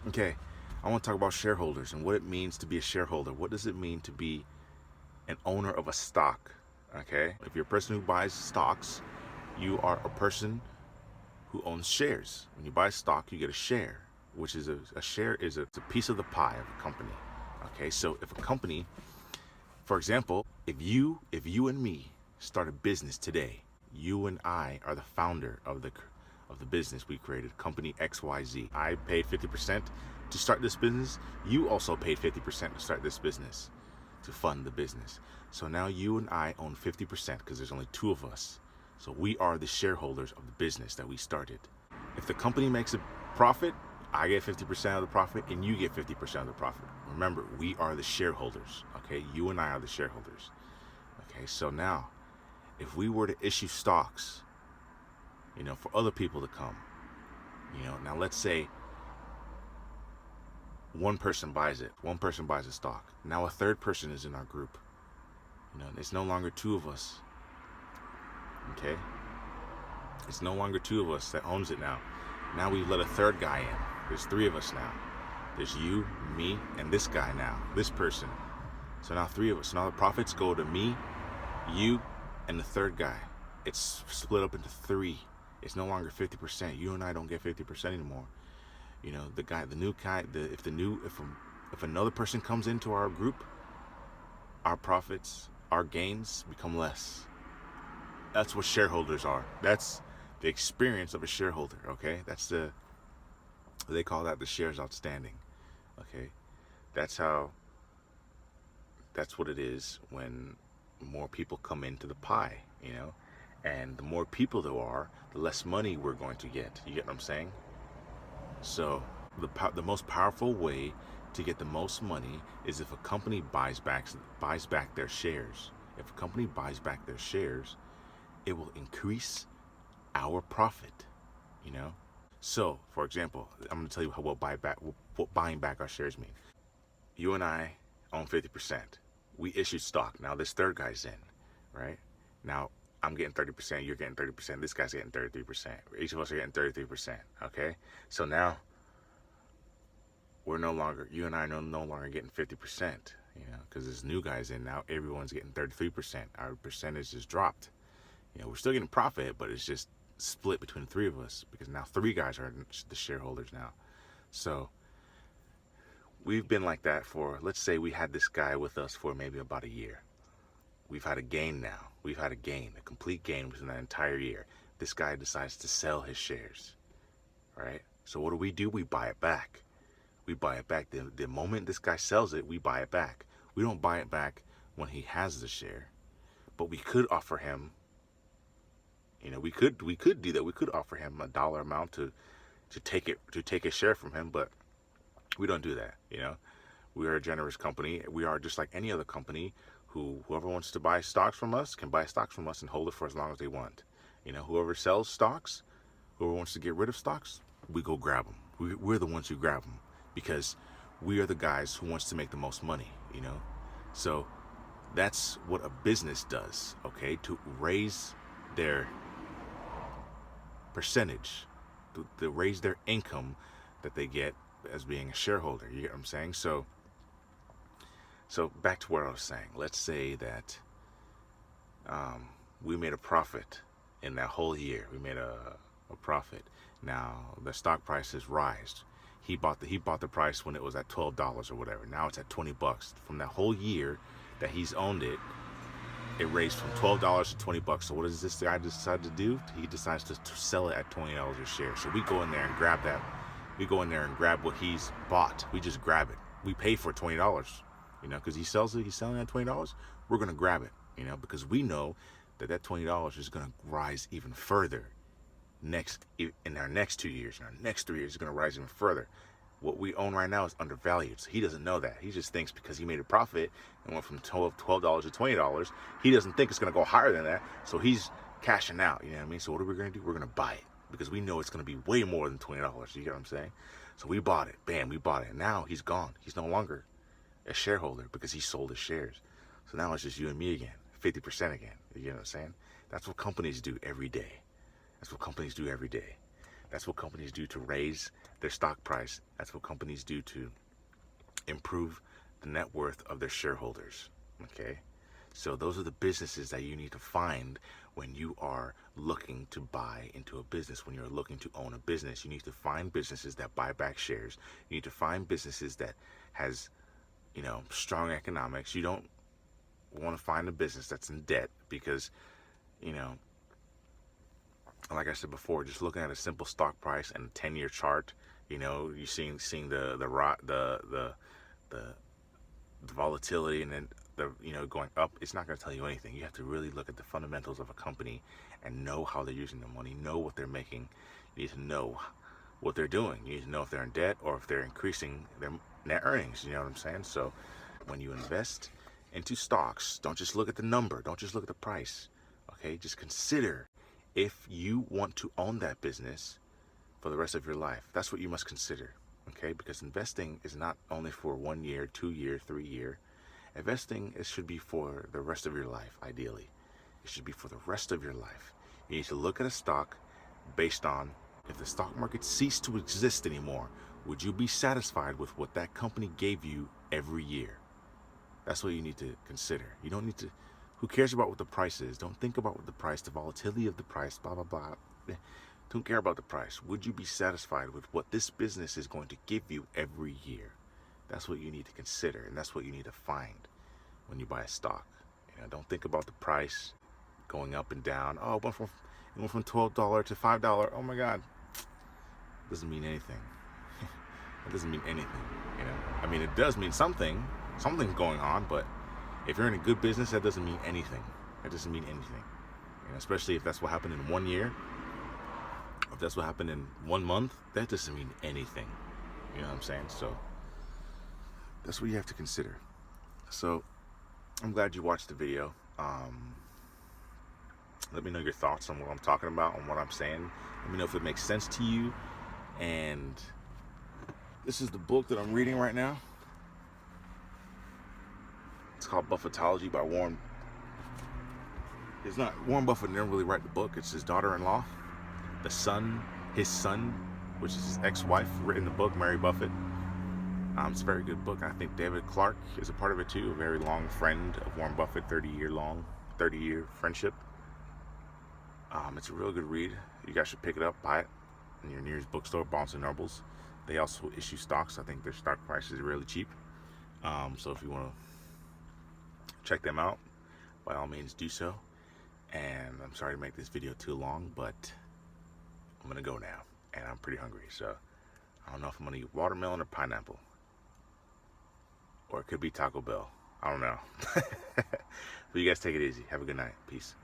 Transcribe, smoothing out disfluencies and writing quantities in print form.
Okay, I want to talk about shareholders and what it means to be a shareholder. What does it mean to be an owner of a stock? Okay, if you're a person who buys stocks, you are a person who owns shares. When you buy stock, you get a share, which is a share is it's a piece of the pie of a company. Okay, so if a company, for example, if you and me start a business today, you and I are the founder of the business we created, company XYZ. I paid 50% to start this business. You also paid 50% to start this business, to fund the business. So now you and I own 50% because there's only two of us. So we are the shareholders of the business that we started. If the company makes a profit, I get 50% of the profit and you get 50% of the profit. Remember, we are the shareholders. Okay, you and I are the shareholders. Okay, so now if we were to issue stocks, for other people to come, now let's say one person buys a stock. Now a third person is in our group. It's no longer two of us. Okay, it's no longer two of us that owns it now. Now we let a third guy in. There's three of us now. There's you, me, and this guy now. This person. So now three of us. So now the profits go to me, you, and the third guy. It's split up into three. It's no longer 50%. You and I don't get 50% anymore. The new guy, if another person comes into our group, our profits, our gains become less. That's what shareholders are. That's the experience of a shareholder. Okay, they call that the shares outstanding. Okay, that's how. That's what it is when more people come into the pie. And the more people there are, the less money we're going to get. You get what I'm saying? So the most powerful way to get the most money is if a company buys back their shares. If a company buys back their shares, it will increase our profit. You know. So, for example, I'm going to tell you what buying back our shares mean. You and I own 50%. We issued stock. Now this third guy's in, right? Now I'm getting 30%, you're getting 30%, this guy's getting 33%. Each of us are getting 33%, okay? So now you and I are no longer getting 50%, because this new guy's in now, everyone's getting 33%. Our percentage is dropped. We're still getting profit, but it's just split between the three of us because now three guys are the shareholders now. So we've been like that let's say we had this guy with us for maybe about a year. We've had a gain now. We've had a complete gain within that entire year. This guy decides to sell his shares, right? So what do? We buy it back. We buy it back. The moment this guy sells it, we buy it back. We don't buy it back when he has the share, but we could offer him, we could do that. We could offer him a dollar amount to take a share from him, but we don't do that. We are a generous company. We are just like any other company. Whoever wants to buy stocks from us can buy stocks from us and hold it for as long as they want. Whoever sells stocks, whoever wants to get rid of stocks, we go grab them. We're the ones who grab them because we are the guys who wants to make the most money. So that's what a business does. Okay, to raise their percentage, to raise their income that they get as being a shareholder. You get what I'm saying? So back to what I was saying. Let's say that we made a profit in that whole year. We made a profit. Now the stock prices rise. He bought the price when it was at $12 or whatever. Now it's at $20. From that whole year that he's owned it, it raised from $12 to $20. So what does this guy decide to do? He decides to sell it at $20 a share. So we go in there and grab that. We go in there and grab what he's bought. We just grab it. We pay for $20. Because he's selling it at $20, we're going to grab it, because we know that $20 is going to rise even further in our next 2 years. In our next 3 years, it's going to rise even further. What we own right now is undervalued. So he doesn't know that. He just thinks because he made a profit and went from $12 to $20, he doesn't think it's going to go higher than that. So he's cashing out, you know what I mean? So what are we going to do? We're going to buy it because we know it's going to be way more than $20. You get what I'm saying? So we bought it. Bam, we bought it. Now he's gone. He's no longer a shareholder because he sold his shares. So now it's just you and me again, 50% again. You know what I'm saying? That's what companies do every day. That's what companies do every day. That's what companies do to raise their stock price. That's what companies do to improve the net worth of their shareholders. Okay? So those are the businesses that you need to find when you are looking to buy into a business, when you're looking to own a business. You need to find businesses that buy back shares. You need to find businesses that has, strong economics. You don't want to find a business that's in debt because, like I said before, just looking at a simple stock price and a 10-year chart, you're seeing the volatility and then going up. It's not going to tell you anything. You have to really look at the fundamentals of a company and know how they're using their money, know what they're making. You need to know what they're doing. You need to know if they're in debt or if they're increasing their net earnings. You know what I'm saying? So when you invest into stocks, don't just look at the number, don't just look at the price. Okay, just consider if you want to own that business for the rest of your life. That's what you must consider. Okay, because investing is not only for 1 year, 2 year, 3 year. Investing, it should be for the rest of your life, ideally. It should be for the rest of your life. You need to look at a stock based on, if the stock market ceased to exist anymore, would you be satisfied with what that company gave you every year? That's what you need to consider. You don't need to, who cares about what the price is? Don't think about what the price, the volatility of the price, blah, blah, blah. Don't care about the price. Would you be satisfied with what this business is going to give you every year? That's what you need to consider, and that's what you need to find when you buy a stock. Don't think about the price going up and down. Oh, it went from $12 to $5. Oh my God. Doesn't mean anything. It doesn't mean anything. I mean, it does mean something. Something's going on, but if you're in a good business, that doesn't mean anything. It doesn't mean anything. Especially if that's what happened in 1 year. If that's what happened in 1 month, that doesn't mean anything. You know what I'm saying? So that's what you have to consider. So I'm glad you watched the video. Let me know your thoughts on what I'm talking about, on what I'm saying. Let me know if it makes sense to you. And this is the book that I'm reading right now. It's called Buffettology by Warren. It's not Warren Buffett didn't really write the book. It's his daughter-in-law, his son, which is his ex-wife, written the book, Mary Buffett. It's a very good book. I think David Clark is a part of it too, a very long friend of Warren Buffett, 30-year friendship. It's a real good read. You guys should pick it up, buy it in your nearest bookstore, Barnes & Nobles. They also issue stocks. I think their stock price is really cheap. So if you want to check them out, by all means do so. And I'm sorry to make this video too long, but I'm going to go now. And I'm pretty hungry, so I don't know if I'm going to eat watermelon or pineapple. Or it could be Taco Bell. I don't know. But you guys take it easy. Have a good night. Peace.